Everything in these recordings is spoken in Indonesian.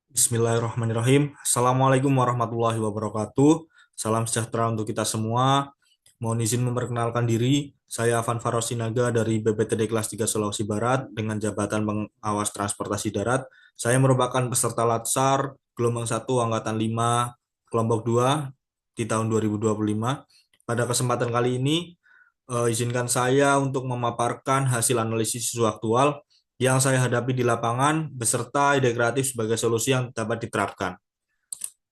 Bismillahirrahmanirrahim. Assalamualaikum warahmatullahi wabarakatuh. Salam sejahtera untuk kita semua. Mohon izin memperkenalkan diri. Saya Afan Farosinaga dari BPTD kelas 3 Sulawesi Barat dengan jabatan pengawas transportasi darat. Saya merupakan peserta Latsar gelombang 1 angkatan 5 kelompok 2 di tahun 2025. Pada kesempatan kali ini izinkan saya untuk memaparkan hasil analisis isu aktual yang saya hadapi di lapangan beserta ide kreatif sebagai solusi yang dapat diterapkan.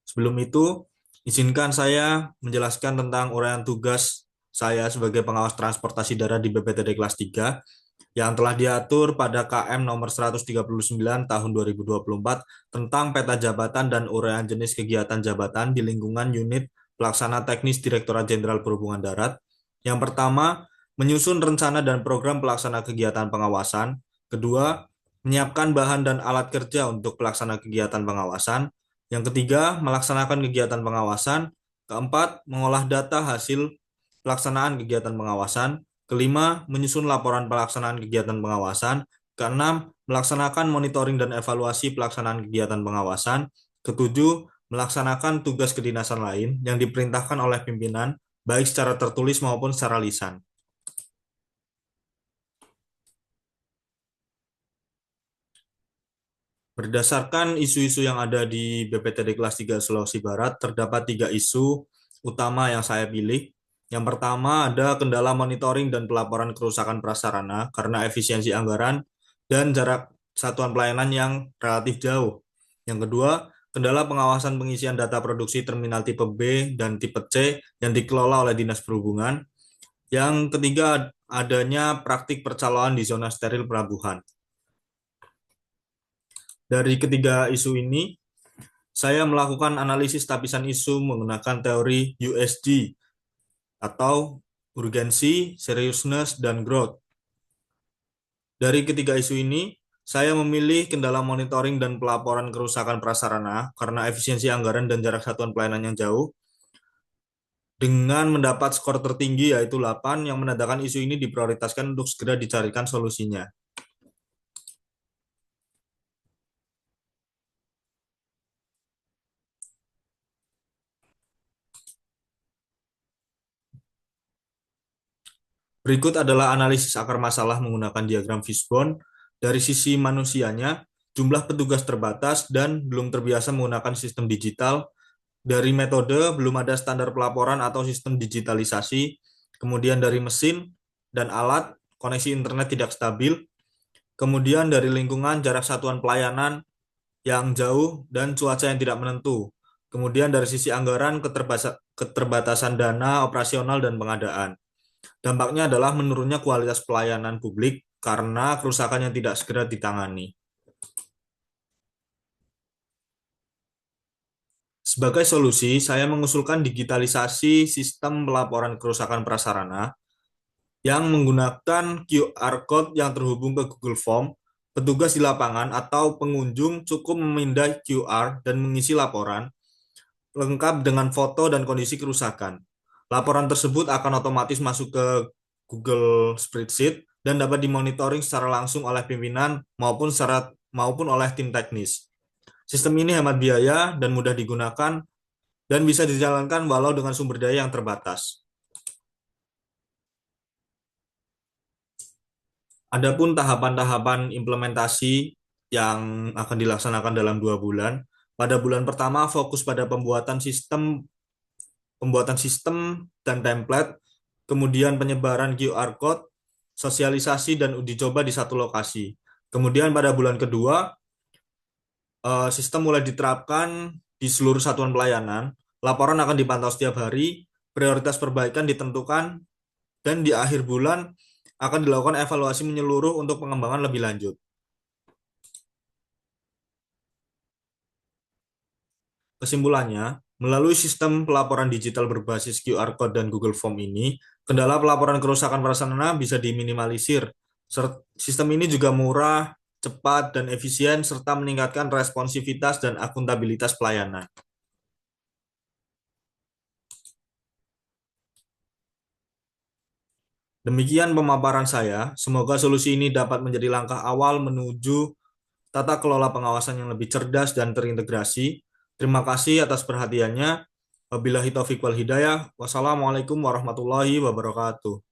Sebelum itu, izinkan saya menjelaskan tentang uraian tugas saya sebagai pengawas transportasi darat di BPTD kelas 3 yang telah diatur pada KM nomor 139 tahun 2024 tentang peta jabatan dan uraian jenis kegiatan jabatan di lingkungan unit pelaksana teknis Direktorat Jenderal Perhubungan Darat. Yang pertama, menyusun rencana dan program pelaksana kegiatan pengawasan. Kedua, menyiapkan bahan dan alat kerja untuk pelaksana kegiatan pengawasan. Yang ketiga, melaksanakan kegiatan pengawasan. Keempat, mengolah data hasil pelaksanaan kegiatan pengawasan. Kelima, menyusun laporan pelaksanaan kegiatan pengawasan. Keenam, melaksanakan monitoring dan evaluasi pelaksanaan kegiatan pengawasan. Ketujuh, melaksanakan tugas kedinasan lain yang diperintahkan oleh pimpinan, baik secara tertulis maupun secara lisan. Berdasarkan isu-isu yang ada di BPTD kelas 3 Sulawesi Barat, terdapat tiga isu utama yang saya pilih. Yang pertama ada kendala monitoring dan pelaporan kerusakan prasarana karena efisiensi anggaran dan jarak satuan pelayanan yang relatif jauh. Yang kedua, kendala pengawasan pengisian data produksi terminal tipe B dan tipe C yang dikelola oleh Dinas Perhubungan. Yang ketiga, adanya praktik percaloan di zona steril pelabuhan. Dari ketiga isu ini, saya melakukan analisis tapisan isu menggunakan teori USG atau urgensi, seriousness, dan growth. Dari ketiga isu ini, saya memilih kendala monitoring dan pelaporan kerusakan prasarana karena efisiensi anggaran dan jarak satuan pelayanan yang jauh dengan mendapat skor tertinggi yaitu 8 yang menandakan isu ini diprioritaskan untuk segera dicarikan solusinya. Berikut adalah analisis akar masalah menggunakan diagram fishbone. Dari sisi manusianya, jumlah petugas terbatas dan belum terbiasa menggunakan sistem digital. Dari metode, belum ada standar pelaporan atau sistem digitalisasi. Kemudian dari mesin dan alat, koneksi internet tidak stabil. Kemudian dari lingkungan, jarak satuan pelayanan yang jauh dan cuaca yang tidak menentu. Kemudian dari sisi anggaran, keterbatasan dana, operasional, dan pengadaan. Dampaknya adalah menurunnya kualitas pelayanan publik karena kerusakan yang tidak segera ditangani. Sebagai solusi, saya mengusulkan digitalisasi sistem pelaporan kerusakan prasarana yang menggunakan QR Code yang terhubung ke Google Form. Petugas di lapangan atau pengunjung cukup memindai QR dan mengisi laporan lengkap dengan foto dan kondisi kerusakan. Laporan tersebut akan otomatis masuk ke Google Spreadsheet dan dapat dimonitoring secara langsung oleh pimpinan maupun oleh tim teknis. Sistem ini hemat biaya dan mudah digunakan dan bisa dijalankan walau dengan sumber daya yang terbatas. Adapun tahapan-tahapan implementasi yang akan dilaksanakan dalam 2 bulan. Pada bulan pertama fokus pada pembuatan sistem dan template, kemudian penyebaran QR code, sosialisasi dan uji coba di satu lokasi. Kemudian pada bulan kedua, sistem mulai diterapkan di seluruh satuan pelayanan, laporan akan dipantau setiap hari, prioritas perbaikan ditentukan, dan di akhir bulan akan dilakukan evaluasi menyeluruh untuk pengembangan lebih lanjut. Kesimpulannya, melalui sistem pelaporan digital berbasis QR Code dan Google Form ini, kendala pelaporan kerusakan prasarana bisa diminimalisir. Sistem ini juga murah, cepat, dan efisien, serta meningkatkan responsivitas dan akuntabilitas pelayanan. Demikian pemaparan saya. Semoga solusi ini dapat menjadi langkah awal menuju tata kelola pengawasan yang lebih cerdas dan terintegrasi. Terima kasih atas perhatiannya. Wabillahi taufiq wal hidayah. Wassalamualaikum warahmatullahi wabarakatuh.